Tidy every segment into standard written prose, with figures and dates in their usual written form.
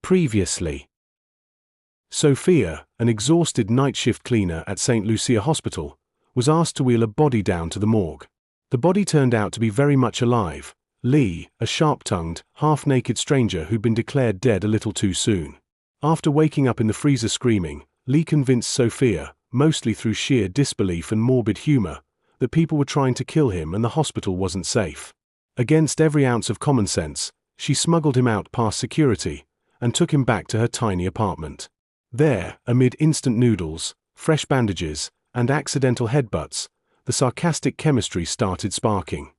Previously. Sophia, an exhausted night shift cleaner at St. Lucia Hospital, was asked to wheel a body down to the morgue. The body turned out to be very much alive. Lee, a sharp-tongued, half-naked stranger who'd been declared dead a little too soon. After waking up in the freezer screaming, Lee convinced Sophia, mostly through sheer disbelief and morbid humor, that people were trying to kill him and the hospital wasn't safe. Against every ounce of common sense, she smuggled him out past security and took him back to her tiny apartment. There, amid instant noodles, fresh bandages, and accidental headbutts, the sarcastic chemistry started sparking.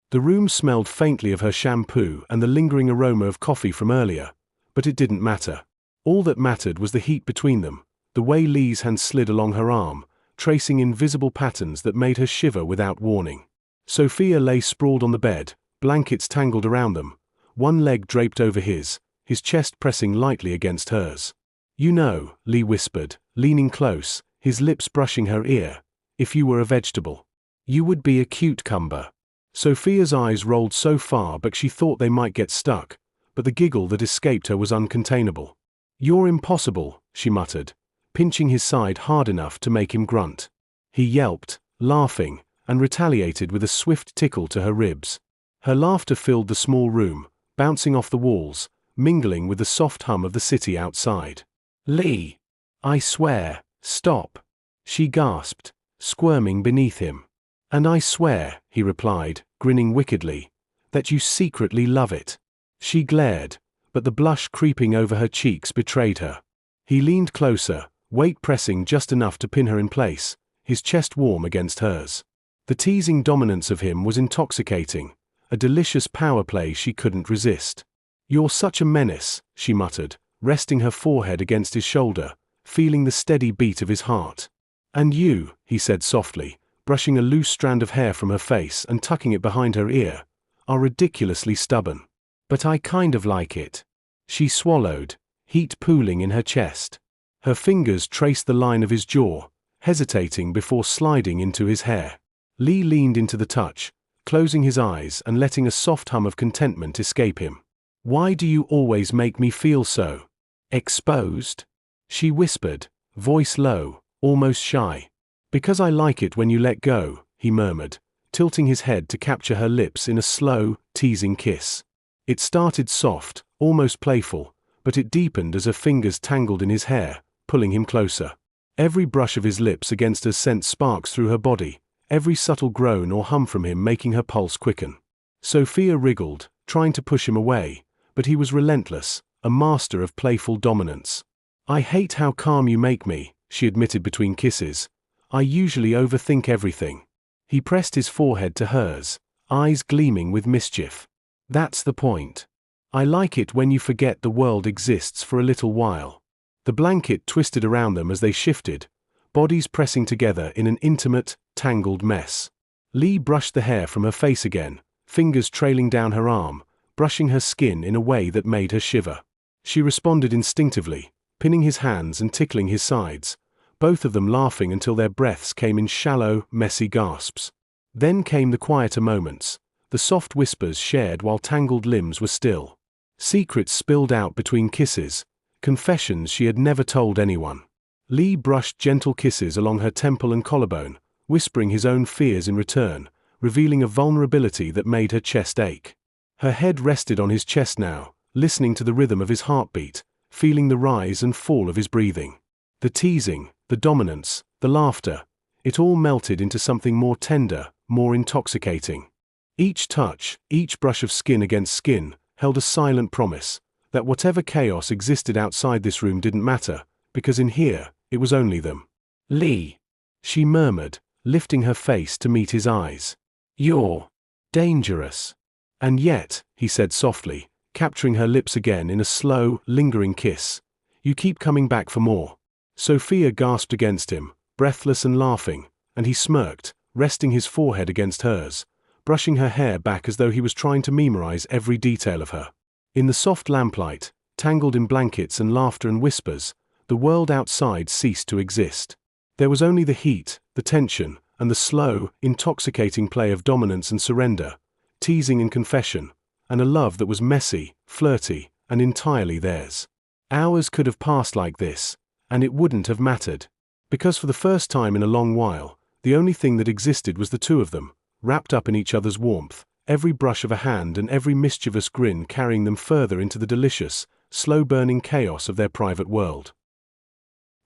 The room smelled faintly of her shampoo and the lingering aroma of coffee from earlier, but it didn't matter. All that mattered was the heat between them, the way Lee's hand slid along her arm, tracing invisible patterns that made her shiver without warning. Sophia lay sprawled on the bed, blankets tangled around them, one leg draped over his chest pressing lightly against hers. "You know," Lee whispered, leaning close, his lips brushing her ear, "if you were a vegetable, you would be a cucumber." Sophia's eyes rolled so far back she thought they might get stuck, but the giggle that escaped her was uncontainable. "You're impossible," she muttered, pinching his side hard enough to make him grunt. He yelped, laughing, and retaliated with a swift tickle to her ribs. Her laughter filled the small room, bouncing off the walls, mingling with the soft hum of the city outside. "Lee! I swear, stop!" she gasped, squirming beneath him. "And I swear," he replied, grinning wickedly, "that you secretly love it." She glared, but the blush creeping over her cheeks betrayed her. He leaned closer, weight pressing just enough to pin her in place, his chest warm against hers. The teasing dominance of him was intoxicating, a delicious power play she couldn't resist. "You're such a menace," she muttered, resting her forehead against his shoulder, feeling the steady beat of his heart. "And you," he said softly, brushing a loose strand of hair from her face and tucking it behind her ear, "are ridiculously stubborn. But I kind of like it." She swallowed, heat pooling in her chest. Her fingers traced the line of his jaw, hesitating before sliding into his hair. Lee leaned into the touch, closing his eyes and letting a soft hum of contentment escape him. "Why do you always make me feel so exposed?" she whispered, voice low, almost shy. "Because I like it when you let go," he murmured, tilting his head to capture her lips in a slow, teasing kiss. It started soft, almost playful, but it deepened as her fingers tangled in his hair, pulling him closer. Every brush of his lips against her sent sparks through her body, every subtle groan or hum from him making her pulse quicken. Sophia wriggled, trying to push him away, but he was relentless, a master of playful dominance. "I hate how calm you make me," she admitted between kisses. "I usually overthink everything." He pressed his forehead to hers, eyes gleaming with mischief. "That's the point. I like it when you forget the world exists for a little while." The blanket twisted around them as they shifted, bodies pressing together in an intimate, tangled mess. Lee brushed the hair from her face again, fingers trailing down her arm, brushing her skin in a way that made her shiver. She responded instinctively, pinning his hands and tickling his sides, both of them laughing until their breaths came in shallow, messy gasps. Then came the quieter moments, the soft whispers shared while tangled limbs were still. Secrets spilled out between kisses, confessions she had never told anyone. Lee brushed gentle kisses along her temple and collarbone, whispering his own fears in return, revealing a vulnerability that made her chest ache. Her head rested on his chest now, listening to the rhythm of his heartbeat, feeling the rise and fall of his breathing. The teasing, the dominance, the laughter, it all melted into something more tender, more intoxicating. Each touch, each brush of skin against skin, held a silent promise that whatever chaos existed outside this room didn't matter, because in here, it was only them. "Lee," she murmured, lifting her face to meet his eyes. "You're dangerous." "And yet," he said softly, capturing her lips again in a slow, lingering kiss, "you keep coming back for more." Sophia gasped against him, breathless and laughing, and he smirked, resting his forehead against hers, brushing her hair back as though he was trying to memorize every detail of her. In the soft lamplight, tangled in blankets and laughter and whispers, the world outside ceased to exist. There was only the heat, the tension, and the slow, intoxicating play of dominance and surrender, teasing and confession, and a love that was messy, flirty, and entirely theirs. Hours could have passed like this, and it wouldn't have mattered. Because for the first time in a long while, the only thing that existed was the two of them, wrapped up in each other's warmth, every brush of a hand and every mischievous grin carrying them further into the delicious, slow-burning chaos of their private world.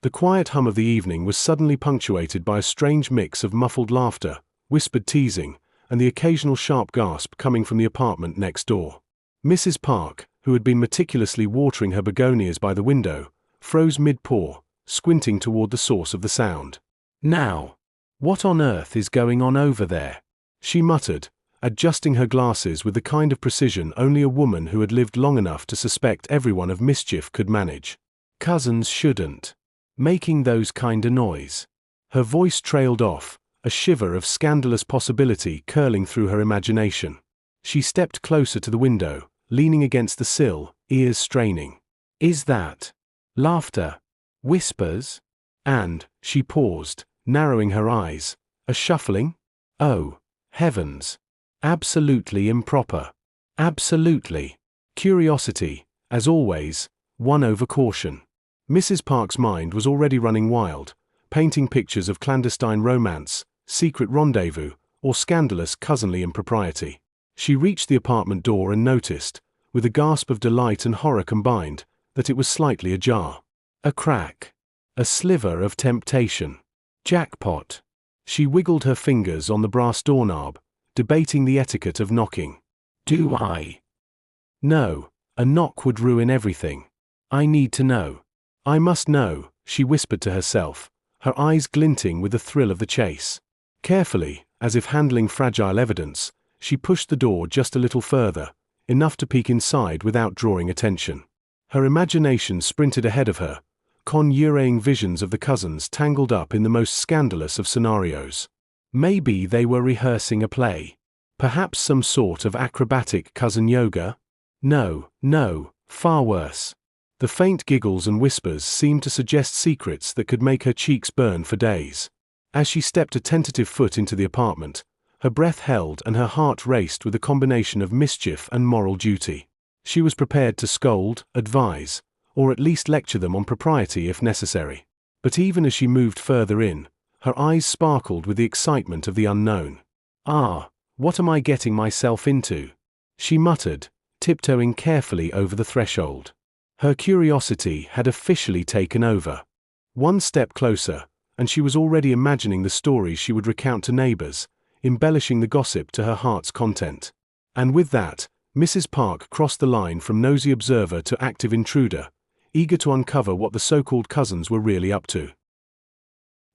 The quiet hum of the evening was suddenly punctuated by a strange mix of muffled laughter, whispered teasing, and the occasional sharp gasp coming from the apartment next door. Mrs. Park, who had been meticulously watering her begonias by the window, froze mid-pour, squinting toward the source of the sound. "Now, what on earth is going on over there?" she muttered, adjusting her glasses with the kind of precision only a woman who had lived long enough to suspect everyone of mischief could manage. "Cousins shouldn't making those kinda noise." Her voice trailed off, a shiver of scandalous possibility curling through her imagination. She stepped closer to the window, leaning against the sill, ears straining. "Is that laughter? Whispers?" And she paused, narrowing her eyes. "A shuffling? Oh, heavens. Absolutely improper. Absolutely." Curiosity, as always, won over caution. Mrs. Park's mind was already running wild, painting pictures of clandestine romance, secret rendezvous, or scandalous cousinly impropriety. She reached the apartment door and noticed, with a gasp of delight and horror combined, that it was slightly ajar. A crack. A sliver of temptation. Jackpot. She wiggled her fingers on the brass doorknob, debating the etiquette of knocking. "Do I?" "No, a knock would ruin everything. I need to know. I must know," she whispered to herself, her eyes glinting with the thrill of the chase. Carefully, as if handling fragile evidence, she pushed the door just a little further, enough to peek inside without drawing attention. Her imagination sprinted ahead of her, conjuring visions of the cousins tangled up in the most scandalous of scenarios. Maybe they were rehearsing a play. Perhaps some sort of acrobatic cousin yoga? No, far worse. The faint giggles and whispers seemed to suggest secrets that could make her cheeks burn for days. As she stepped a tentative foot into the apartment, her breath held and her heart raced with a combination of mischief and moral duty. She was prepared to scold, advise, or at least lecture them on propriety if necessary. But even as she moved further in, her eyes sparkled with the excitement of the unknown. "Ah, what am I getting myself into?" she muttered, tiptoeing carefully over the threshold. Her curiosity had officially taken over. One step closer, and she was already imagining the stories she would recount to neighbors, embellishing the gossip to her heart's content. And with that, Mrs. Park crossed the line from nosy observer to active intruder, eager to uncover what the so-called cousins were really up to.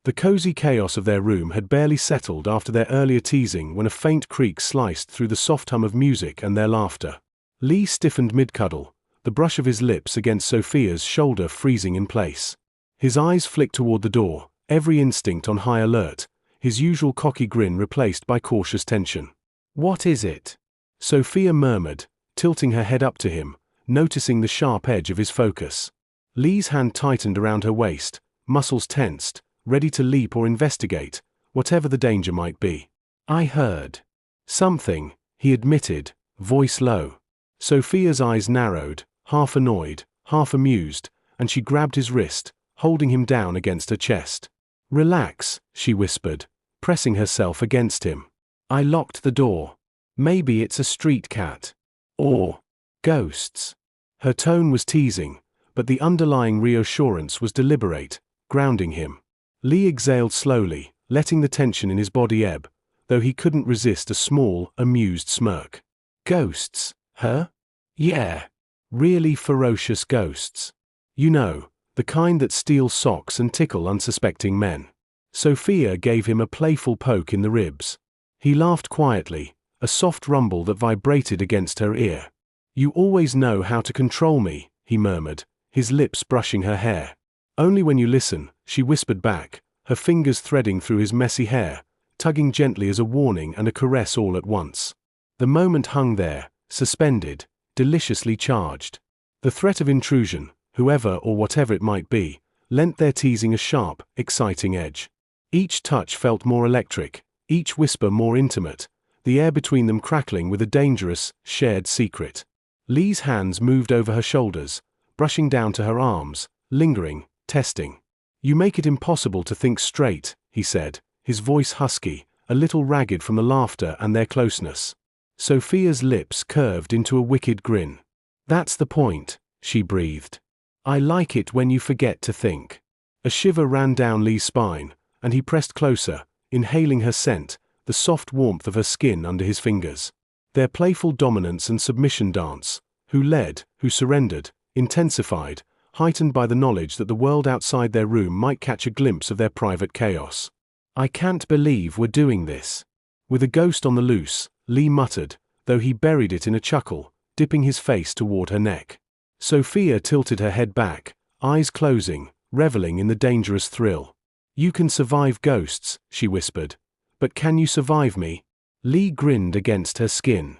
The cozy chaos of their room had barely settled after their earlier teasing when a faint creak sliced through the soft hum of music and their laughter. Lee stiffened mid-cuddle, the brush of his lips against Sophia's shoulder freezing in place. His eyes flicked toward the door, every instinct on high alert, his usual cocky grin replaced by cautious tension. "What is it?" Sophia murmured, tilting her head up to him, noticing the sharp edge of his focus. Lee's hand tightened around her waist, muscles tensed, ready to leap or investigate, whatever the danger might be. "I heard something," he admitted, voice low. Sophia's eyes narrowed, half annoyed, half amused, and she grabbed his wrist, holding him down against her chest. "Relax," she whispered, pressing herself against him. "I locked the door. Maybe it's a street cat. Or ghosts." Her tone was teasing, but the underlying reassurance was deliberate, grounding him. Lee exhaled slowly, letting the tension in his body ebb, though he couldn't resist a small, amused smirk. "Ghosts, huh?" "Yeah. Really ferocious ghosts. You know, the kind that steal socks and tickle unsuspecting men." Sophia gave him a playful poke in the ribs. He laughed quietly, a soft rumble that vibrated against her ear. "You always know how to control me," he murmured, his lips brushing her hair. "Only when you listen," she whispered back, her fingers threading through his messy hair, tugging gently as a warning and a caress all at once. The moment hung there, suspended, deliciously charged. The threat of intrusion, whoever or whatever it might be, lent their teasing a sharp, exciting edge. Each touch felt more electric, each whisper more intimate, the air between them crackling with a dangerous, shared secret. Lee's hands moved over her shoulders, brushing down to her arms, lingering, testing. "You make it impossible to think straight," he said, his voice husky, a little ragged from the laughter and their closeness. Sophia's lips curved into a wicked grin. "That's the point," she breathed. "I like it when you forget to think." A shiver ran down Lee's spine, and he pressed closer, inhaling her scent, the soft warmth of her skin under his fingers. Their playful dominance and submission dance, who led, who surrendered, intensified, heightened by the knowledge that the world outside their room might catch a glimpse of their private chaos. "I can't believe we're doing this." With a ghost on the loose, Lee muttered, though he buried it in a chuckle, dipping his face toward her neck. Sophia tilted her head back, eyes closing, reveling in the dangerous thrill. "You can survive ghosts," she whispered. "But can you survive me?" Lee grinned against her skin.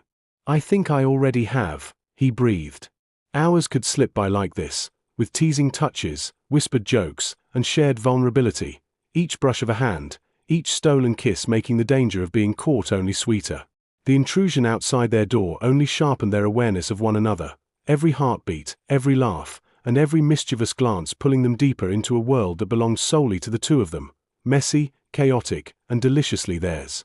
"I think I already have," he breathed. Hours could slip by like this, with teasing touches, whispered jokes, and shared vulnerability, each brush of a hand, each stolen kiss making the danger of being caught only sweeter. The intrusion outside their door only sharpened their awareness of one another, every heartbeat, every laugh, and every mischievous glance pulling them deeper into a world that belonged solely to the two of them, messy, chaotic, and deliciously theirs.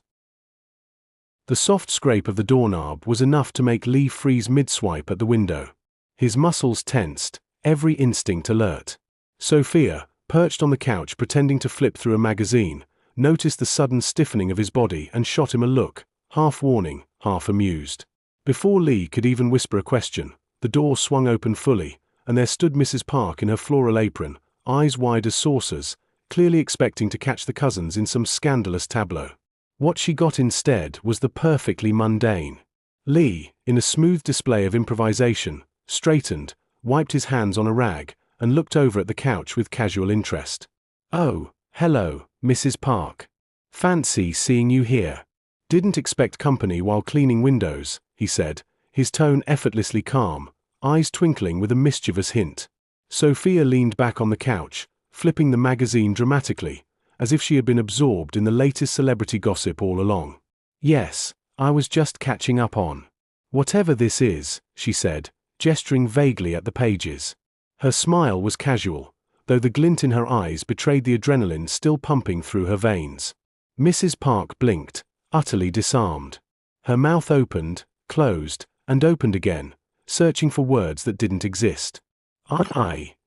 The soft scrape of the doorknob was enough to make Lee freeze mid-swipe at the window. His muscles tensed, every instinct alert. Sophia, perched on the couch pretending to flip through a magazine, noticed the sudden stiffening of his body and shot him a look, half warning, half amused. Before Lee could even whisper a question, the door swung open fully, and there stood Mrs. Park in her floral apron, eyes wide as saucers, clearly expecting to catch the cousins in some scandalous tableau. What she got instead was the perfectly mundane. Lee, in a smooth display of improvisation, straightened, wiped his hands on a rag, and looked over at the couch with casual interest. "Oh, hello, Mrs. Park. Fancy seeing you here. Didn't expect company while cleaning windows," he said, his tone effortlessly calm, eyes twinkling with a mischievous hint. Sophia leaned back on the couch, flipping the magazine dramatically, as if she had been absorbed in the latest celebrity gossip all along. "Yes, I was just catching up on whatever this is," she said, gesturing vaguely at the pages. Her smile was casual, though the glint in her eyes betrayed the adrenaline still pumping through her veins. Mrs. Park blinked, utterly disarmed. Her mouth opened, closed, and opened again, searching for words that didn't exist.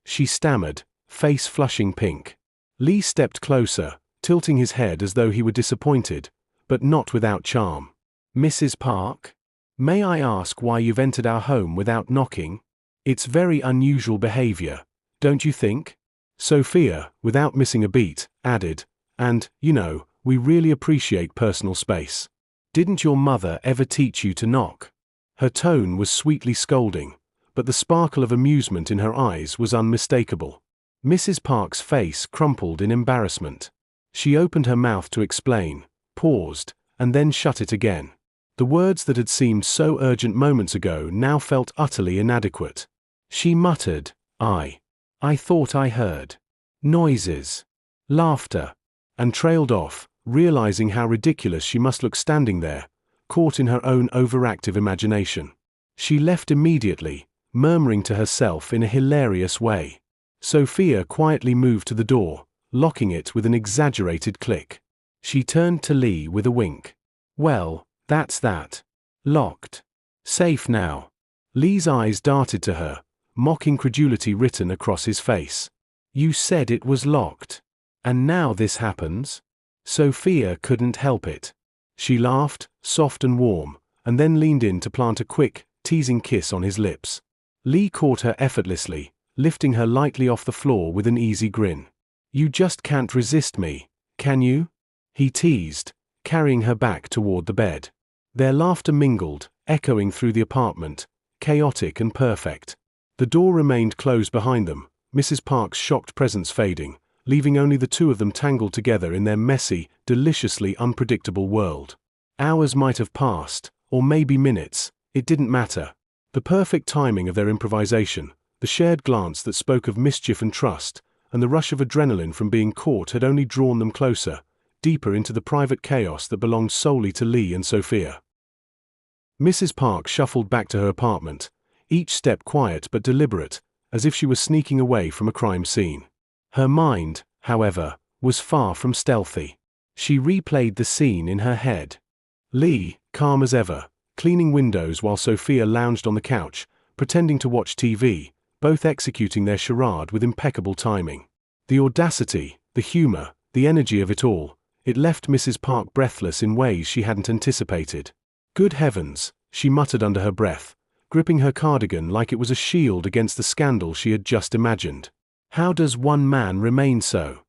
She stammered, face flushing pink. Lee stepped closer, tilting his head as though he were disappointed, but not without charm. "Mrs. Park? May I ask why you've entered our home without knocking? It's very unusual behavior, don't you think?" Sophia, without missing a beat, added, "And, we really appreciate personal space. Didn't your mother ever teach you to knock?" Her tone was sweetly scolding, but the sparkle of amusement in her eyes was unmistakable. Mrs. Park's face crumpled in embarrassment. She opened her mouth to explain, paused, and then shut it again. The words that had seemed so urgent moments ago now felt utterly inadequate. She muttered, I thought I heard noises, laughter," and trailed off, realizing how ridiculous she must look standing there, caught in her own overactive imagination. She left immediately, murmuring to herself in a hilarious way. Sophia quietly moved to the door, locking it with an exaggerated click. She turned to Lee with a wink. "Well, that's that. Locked. Safe now." Lee's eyes darted to her, mock incredulity written across his face. "You said it was locked. And now this happens?" Sophia couldn't help it. She laughed, soft and warm, and then leaned in to plant a quick, teasing kiss on his lips. Lee caught her effortlessly, lifting her lightly off the floor with an easy grin. "You just can't resist me, can you?" he teased, carrying her back toward the bed. Their laughter mingled, echoing through the apartment, chaotic and perfect. The door remained closed behind them, Mrs. Park's shocked presence fading, leaving only the two of them tangled together in their messy, deliciously unpredictable world. Hours might have passed, or maybe minutes, it didn't matter. The perfect timing of their improvisation, the shared glance that spoke of mischief and trust, and the rush of adrenaline from being caught had only drawn them closer, deeper into the private chaos that belonged solely to Lee and Sophia. Mrs. Park shuffled back to her apartment, each step quiet but deliberate, as if she was sneaking away from a crime scene. Her mind, however, was far from stealthy. She replayed the scene in her head. Lee, calm as ever, cleaning windows while Sophia lounged on the couch, pretending to watch TV, both executing their charade with impeccable timing. The audacity, the humor, the energy of it all, it left Mrs. Park breathless in ways she hadn't anticipated. Good heavens, she muttered under her breath, gripping her cardigan like it was a shield against the scandal she had just imagined. How does one man remain so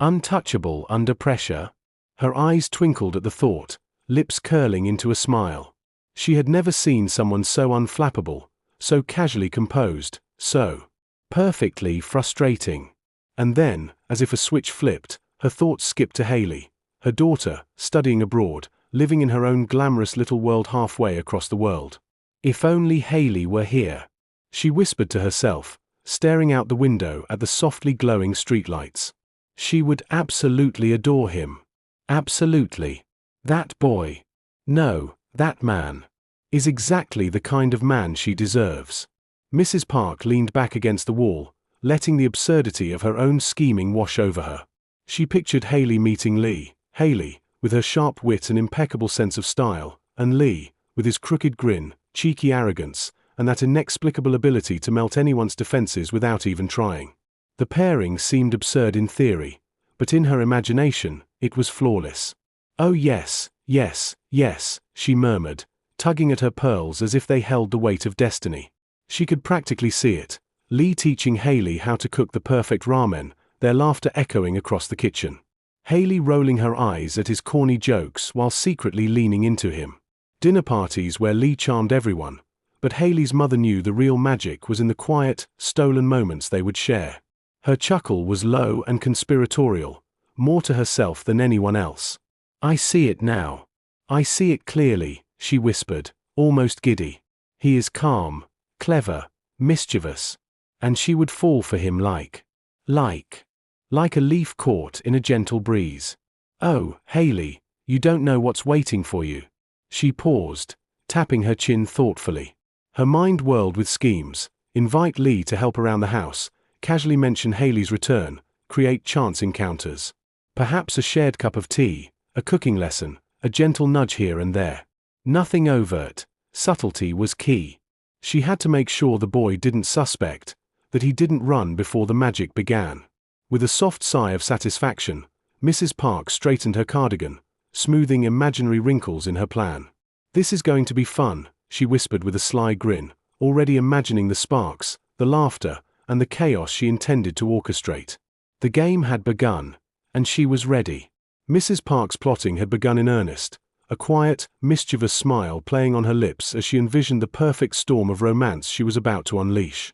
untouchable under pressure? Her eyes twinkled at the thought, lips curling into a smile. She had never seen someone so unflappable, so casually composed, so perfectly frustrating. And then, as if a switch flipped, her thoughts skipped to Haley, her daughter, studying abroad, living in her own glamorous little world halfway across the world. If only Haley were here, she whispered to herself, staring out the window at the softly glowing streetlights. She would absolutely adore him. Absolutely. That boy. No, that man. Is exactly the kind of man she deserves. Mrs. Park leaned back against the wall, letting the absurdity of her own scheming wash over her. She pictured Haley meeting Lee, Haley, with her sharp wit and impeccable sense of style, and Lee, with his crooked grin, cheeky arrogance, and that inexplicable ability to melt anyone's defenses without even trying. The pairing seemed absurd in theory, but in her imagination, it was flawless. Oh yes, yes, yes, she murmured, tugging at her pearls as if they held the weight of destiny. She could practically see it, Lee teaching Haley how to cook the perfect ramen, their laughter echoing across the kitchen. Haley rolling her eyes at his corny jokes while secretly leaning into him. Dinner parties where Lee charmed everyone, but Haley's mother knew the real magic was in the quiet, stolen moments they would share. Her chuckle was low and conspiratorial, more to herself than anyone else. I see it now. I see it clearly, she whispered, almost giddy. He is calm, clever, mischievous. And she would fall for him like a leaf caught in a gentle breeze. Oh, Haley, you don't know what's waiting for you. She paused, tapping her chin thoughtfully. Her mind whirled with schemes: invite Lee to help around the house, casually mention Haley's return, create chance encounters. Perhaps a shared cup of tea, a cooking lesson, a gentle nudge here and there. Nothing overt, subtlety was key. She had to make sure the boy didn't suspect, that he didn't run before the magic began. With a soft sigh of satisfaction, Mrs. Park straightened her cardigan, smoothing imaginary wrinkles in her plan. This is going to be fun, she whispered with a sly grin, already imagining the sparks, the laughter, and the chaos she intended to orchestrate. The game had begun, and she was ready. Mrs. Park's plotting had begun in earnest, a quiet, mischievous smile playing on her lips as she envisioned the perfect storm of romance she was about to unleash.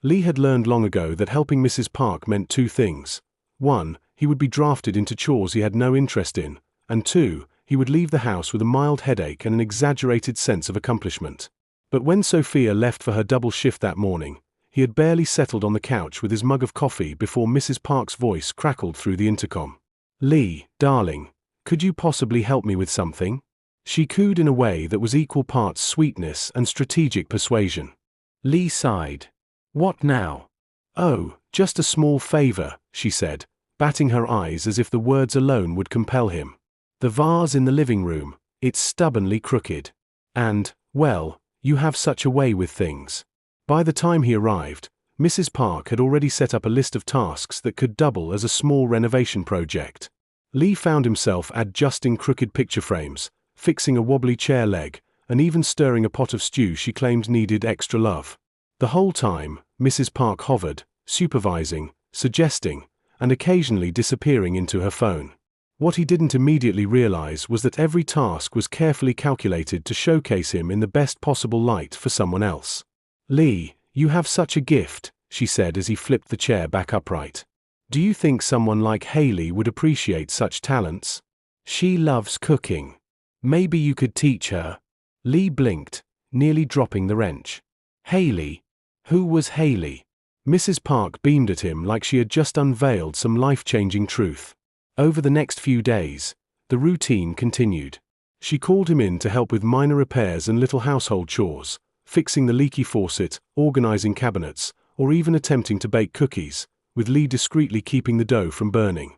Lee had learned long ago that helping Mrs. Park meant two things. 1, he would be drafted into chores he had no interest in, and 2, he would leave the house with a mild headache and an exaggerated sense of accomplishment. But when Sophia left for her double shift that morning, he had barely settled on the couch with his mug of coffee before Mrs. Park's voice crackled through the intercom. Lee, darling, could you possibly help me with something? She cooed in a way that was equal parts sweetness and strategic persuasion. Lee sighed. What now? Oh, just a small favor, she said, batting her eyes as if the words alone would compel him. The vase in the living room, it's stubbornly crooked. And, well, you have such a way with things. By the time he arrived, Mrs. Park had already set up a list of tasks that could double as a small renovation project. Lee found himself adjusting crooked picture frames, fixing a wobbly chair leg, and even stirring a pot of stew she claimed needed extra love. The whole time, Mrs. Park hovered, supervising, suggesting, and occasionally disappearing into her phone. What he didn't immediately realize was that every task was carefully calculated to showcase him in the best possible light for someone else. Lee, you have such a gift, she said as he flipped the chair back upright. Do you think someone like Haley would appreciate such talents? She loves cooking. Maybe you could teach her. Lee blinked, nearly dropping the wrench. Haley? Who was Haley? Mrs. Park beamed at him like she had just unveiled some life-changing truth. Over the next few days, the routine continued. She called him in to help with minor repairs and little household chores, fixing the leaky faucet, organizing cabinets, or even attempting to bake cookies, with Lee discreetly keeping the dough from burning.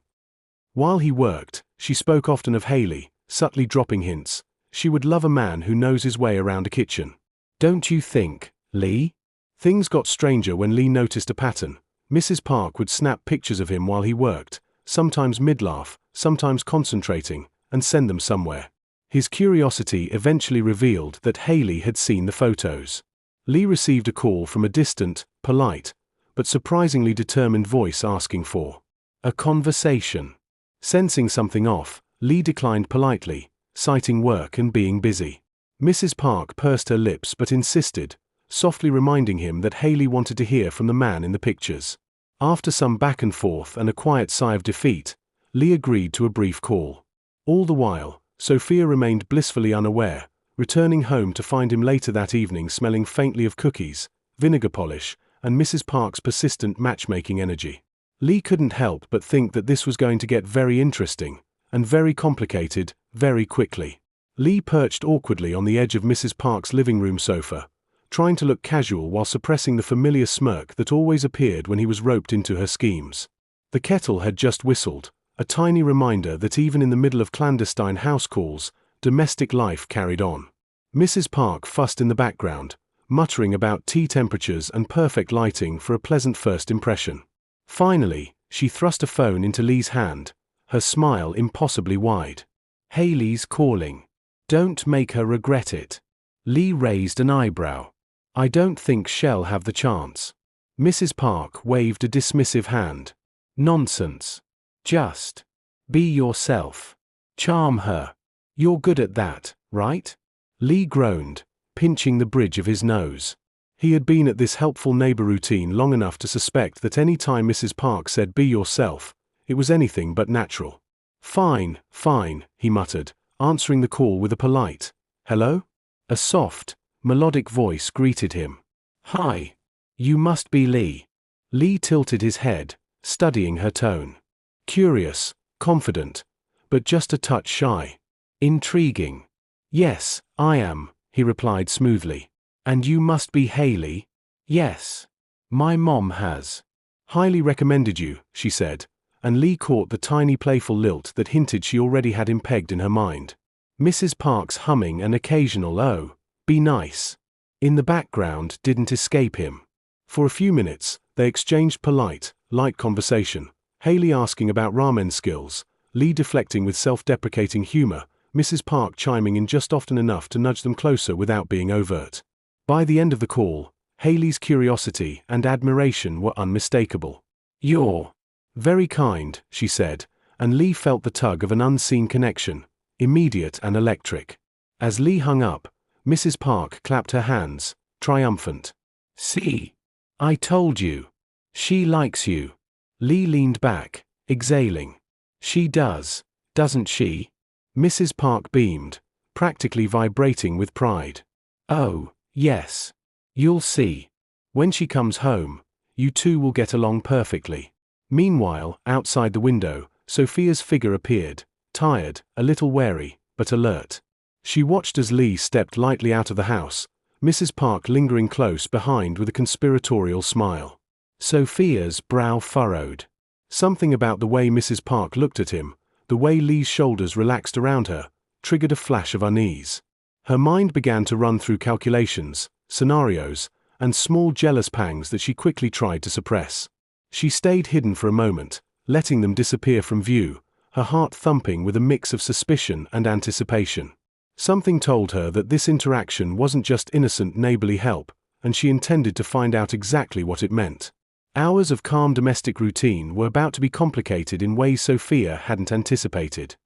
While he worked, she spoke often of Haley, subtly dropping hints. She would love a man who knows his way around a kitchen. Don't you think, Lee? Things got stranger when Lee noticed a pattern. Mrs. Park would snap pictures of him while he worked, sometimes mid-laugh, sometimes concentrating, and send them somewhere. His curiosity eventually revealed that Haley had seen the photos. Lee received a call from a distant, polite, but surprisingly determined voice asking for a conversation. Sensing something off, Lee declined politely, citing work and being busy. Mrs. Park pursed her lips but insisted, softly reminding him that Haley wanted to hear from the man in the pictures. After some back and forth and a quiet sigh of defeat, Lee agreed to a brief call. All the while, Sophia remained blissfully unaware, returning home to find him later that evening smelling faintly of cookies, vinegar polish, and Mrs. Park's persistent matchmaking energy. Lee couldn't help but think that this was going to get very interesting, and very complicated, very quickly. Lee perched awkwardly on the edge of Mrs. Park's living room sofa, trying to look casual while suppressing the familiar smirk that always appeared when he was roped into her schemes. The kettle had just whistled, a tiny reminder that even in the middle of clandestine house calls, domestic life carried on. Mrs. Park fussed in the background, muttering about tea temperatures and perfect lighting for a pleasant first impression. Finally, she thrust a phone into Lee's hand, her smile impossibly wide. Haley's calling. Don't make her regret it. Lee raised an eyebrow. I don't think she'll have the chance. Mrs. Park waved a dismissive hand. Nonsense. Just be yourself. Charm her. You're good at that, right? Lee groaned, pinching the bridge of his nose. He had been at this helpful neighbor routine long enough to suspect that any time Mrs. Park said be yourself, it was anything but natural. Fine, fine, he muttered, answering the call with a polite, hello? A soft, melodic voice greeted him. Hi. You must be Lee. Lee tilted his head, studying her tone. Curious, confident, but just a touch shy. Intriguing. Yes, I am, he replied smoothly. And you must be Haley? Yes. My mom has highly recommended you, she said, and Lee caught the tiny playful lilt that hinted she already had him pegged in her mind. Mrs. Park's humming and occasional "oh, be nice" in the background didn't escape him. For a few minutes, they exchanged polite, light conversation, Haley asking about ramen skills, Lee deflecting with self-deprecating humor, Mrs. Park chiming in just often enough to nudge them closer without being overt. By the end of the call, Haley's curiosity and admiration were unmistakable. You're very kind, she said, and Lee felt the tug of an unseen connection, immediate and electric. As Lee hung up, Mrs. Park clapped her hands, triumphant. See? I told you. She likes you. Lee leaned back, exhaling. She does, doesn't she? Mrs. Park beamed, practically vibrating with pride. Oh, yes. You'll see. When she comes home, you two will get along perfectly. Meanwhile, outside the window, Sophia's figure appeared, tired, a little wary, but alert. She watched as Lee stepped lightly out of the house, Mrs. Park lingering close behind with a conspiratorial smile. Sophia's brow furrowed. Something about the way Mrs. Park looked at him, the way Lee's shoulders relaxed around her, triggered a flash of unease. Her mind began to run through calculations, scenarios, and small jealous pangs that she quickly tried to suppress. She stayed hidden for a moment, letting them disappear from view, her heart thumping with a mix of suspicion and anticipation. Something told her that this interaction wasn't just innocent neighborly help, and she intended to find out exactly what it meant. Hours of calm domestic routine were about to be complicated in ways Sophia hadn't anticipated.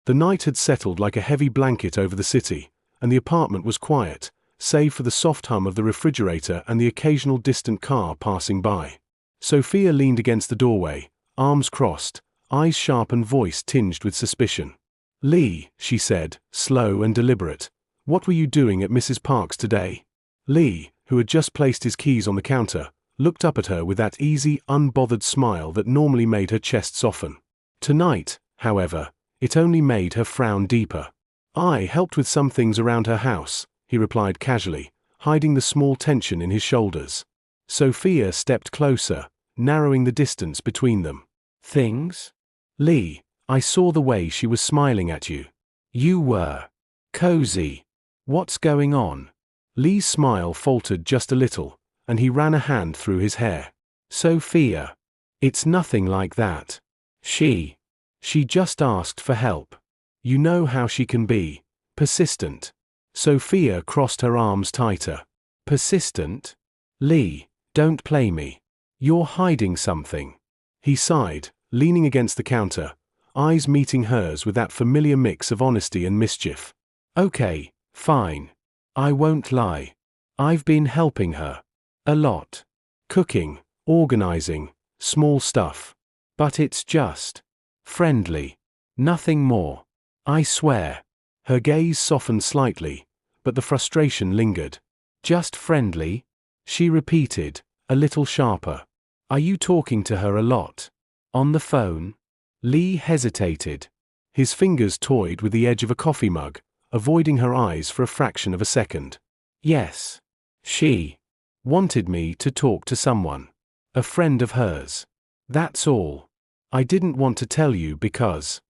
The night had settled like a heavy blanket over the city, and the apartment was quiet, save for the soft hum of the refrigerator and the occasional distant car passing by. Sophia leaned against the doorway, arms crossed, eyes sharp and voice tinged with suspicion. Lee, she said, slow and deliberate, what were you doing at Mrs. Park's today? Lee, who had just placed his keys on the counter, looked up at her with that easy, unbothered smile that normally made her chest soften. Tonight, however, it only made her frown deeper. I helped with some things around her house, he replied casually, hiding the small tension in his shoulders. Sophia stepped closer, narrowing the distance between them. Things? Lee, I saw the way she was smiling at you. You were cozy. What's going on? Lee's smile faltered just a little, and he ran a hand through his hair. Sophia. It's nothing like that. She just asked for help. You know how she can be. Persistent. Sophia crossed her arms tighter. Persistent? Lee, don't play me. You're hiding something. He sighed, leaning against the counter, eyes meeting hers with that familiar mix of honesty and mischief. Okay, fine. I won't lie. I've been helping her. A lot. Cooking, organizing, small stuff. But it's just friendly. Nothing more. I swear. Her gaze softened slightly, but the frustration lingered. Just friendly? She repeated, a little sharper. Are you talking to her a lot? On the phone? Lee hesitated. His fingers toyed with the edge of a coffee mug, avoiding her eyes for a fraction of a second. Yes. She wanted me to talk to someone. A friend of hers. That's all. I didn't want to tell you because,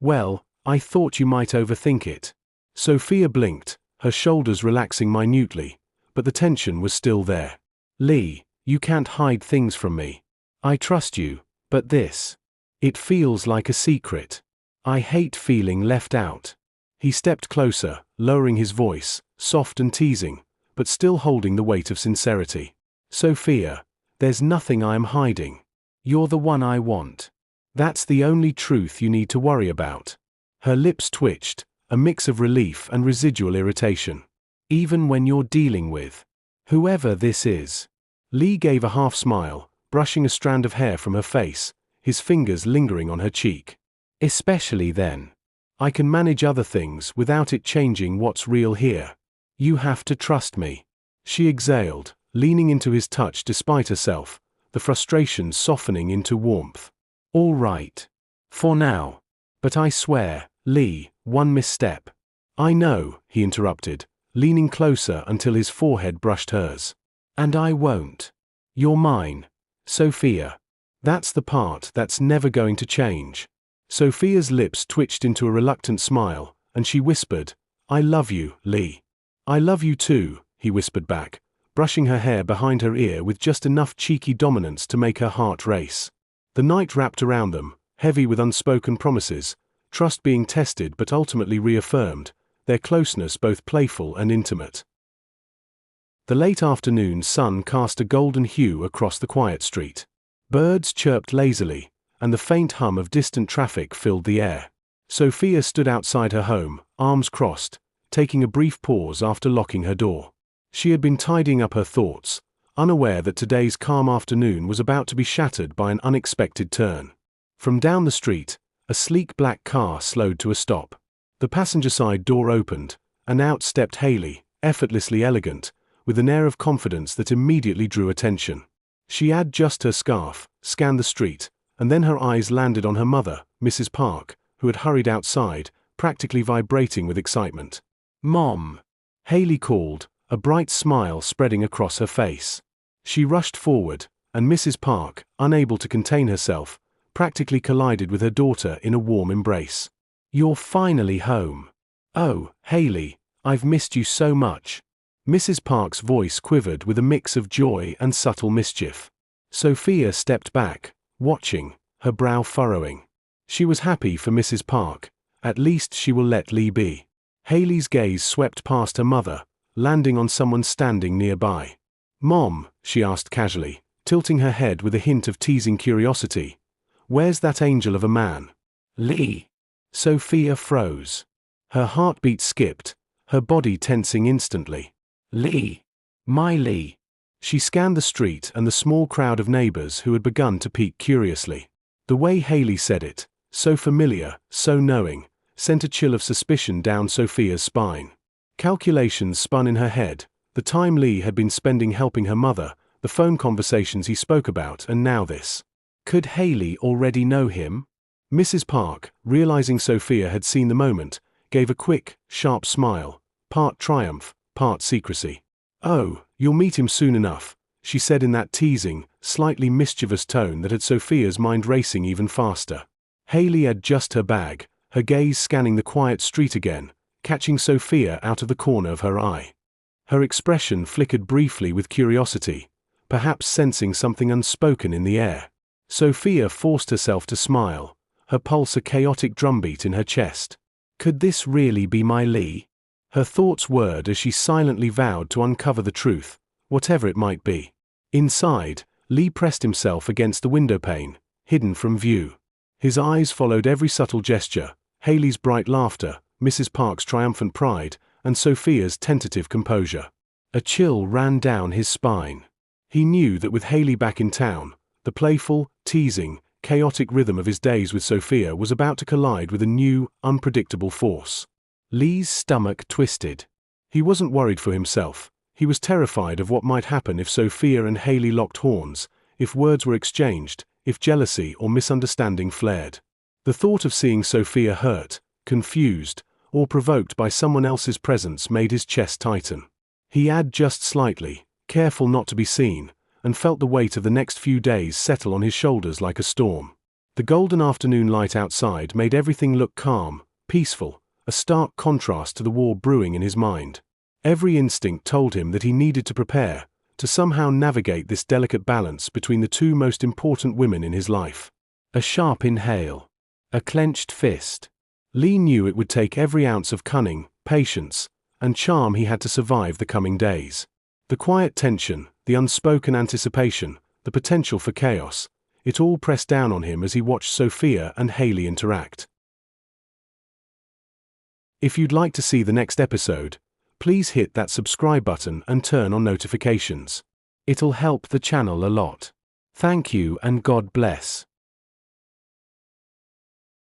well, I thought you might overthink it. Sophia blinked, her shoulders relaxing minutely, but the tension was still there. Lee, you can't hide things from me. I trust you, but this. It feels like a secret. I hate feeling left out. He stepped closer, lowering his voice, soft and teasing, but still holding the weight of sincerity. Sophia, there's nothing I'm hiding. You're the one I want. That's the only truth you need to worry about. Her lips twitched, a mix of relief and residual irritation. Even when you're dealing with whoever this is. Lee gave a half smile, brushing a strand of hair from her face, his fingers lingering on her cheek. Especially then. I can manage other things without it changing what's real here. You have to trust me. She exhaled, leaning into his touch despite herself, the frustration softening into warmth. All right. For now. But I swear, Lee, one misstep. I know, he interrupted, leaning closer until his forehead brushed hers. And I won't. You're mine. Sophia. That's the part that's never going to change. Sophia's lips twitched into a reluctant smile, and she whispered, I love you, Lee. I love you too, he whispered back, brushing her hair behind her ear with just enough cheeky dominance to make her heart race. The night wrapped around them, heavy with unspoken promises, trust being tested but ultimately reaffirmed, their closeness both playful and intimate. The late afternoon sun cast a golden hue across the quiet street. Birds chirped lazily, and the faint hum of distant traffic filled the air. Sophia stood outside her home, arms crossed, taking a brief pause after locking her door. She had been tidying up her thoughts, unaware that today's calm afternoon was about to be shattered by an unexpected turn. From down the street, a sleek black car slowed to a stop. The passenger side door opened, and out stepped Haley, effortlessly elegant, with an air of confidence that immediately drew attention. She had adjusted her scarf, scanned the street, and then her eyes landed on her mother, Mrs. Park, who had hurried outside, practically vibrating with excitement. Mom! Haley called, a bright smile spreading across her face. She rushed forward, and Mrs. Park, unable to contain herself, practically collided with her daughter in a warm embrace. You're finally home. Oh, Haley, I've missed you so much. Mrs. Park's voice quivered with a mix of joy and subtle mischief. Sophia stepped back, watching, her brow furrowing. She was happy for Mrs. Park. At least she will let Lee be. Haley's gaze swept past her mother, landing on someone standing nearby. Mom, she asked casually, tilting her head with a hint of teasing curiosity. Where's that angel of a man? Lee. Sophia froze. Her heartbeat skipped, her body tensing instantly. Lee. My Lee. She scanned the street and the small crowd of neighbors who had begun to peek curiously. The way Haley said it, so familiar, so knowing, sent a chill of suspicion down Sophia's spine. Calculations spun in her head, the time Lee had been spending helping her mother, the phone conversations he spoke about, and now this. Could Haley already know him? Mrs. Park, realizing Sophia had seen the moment, gave a quick, sharp smile, part triumph, part secrecy. "Oh, you'll meet him soon enough," she said in that teasing, slightly mischievous tone that had Sophia's mind racing even faster. Hayley had just her bag, her gaze scanning the quiet street again, catching Sophia out of the corner of her eye. Her expression flickered briefly with curiosity, perhaps sensing something unspoken in the air. Sophia forced herself to smile, her pulse a chaotic drumbeat in her chest. Could this really be my Lee? Her thoughts whirred as she silently vowed to uncover the truth, whatever it might be. Inside, Lee pressed himself against the windowpane, hidden from view. His eyes followed every subtle gesture, Hayley's bright laughter, Mrs. Park's triumphant pride, and Sophia's tentative composure. A chill ran down his spine. He knew that with Hayley back in town, the playful, teasing, chaotic rhythm of his days with Sophia was about to collide with a new, unpredictable force. Lee's stomach twisted. He wasn't worried for himself. He was terrified of what might happen if Sophia and Hayley locked horns, if words were exchanged, if jealousy or misunderstanding flared. The thought of seeing Sophia hurt, confused, or provoked by someone else's presence made his chest tighten. He adged just slightly, careful not to be seen, and felt the weight of the next few days settle on his shoulders like a storm. The golden afternoon light outside made everything look calm, peaceful, a stark contrast to the war brewing in his mind. Every instinct told him that he needed to prepare, to somehow navigate this delicate balance between the two most important women in his life. A sharp inhale. A clenched fist. Lee knew it would take every ounce of cunning, patience, and charm he had to survive the coming days. The quiet tension, the unspoken anticipation, the potential for chaos, it all pressed down on him as he watched Sophia and Hayley interact. If you'd like to see the next episode, please hit that subscribe button and turn on notifications. It'll help the channel a lot. Thank you and God bless.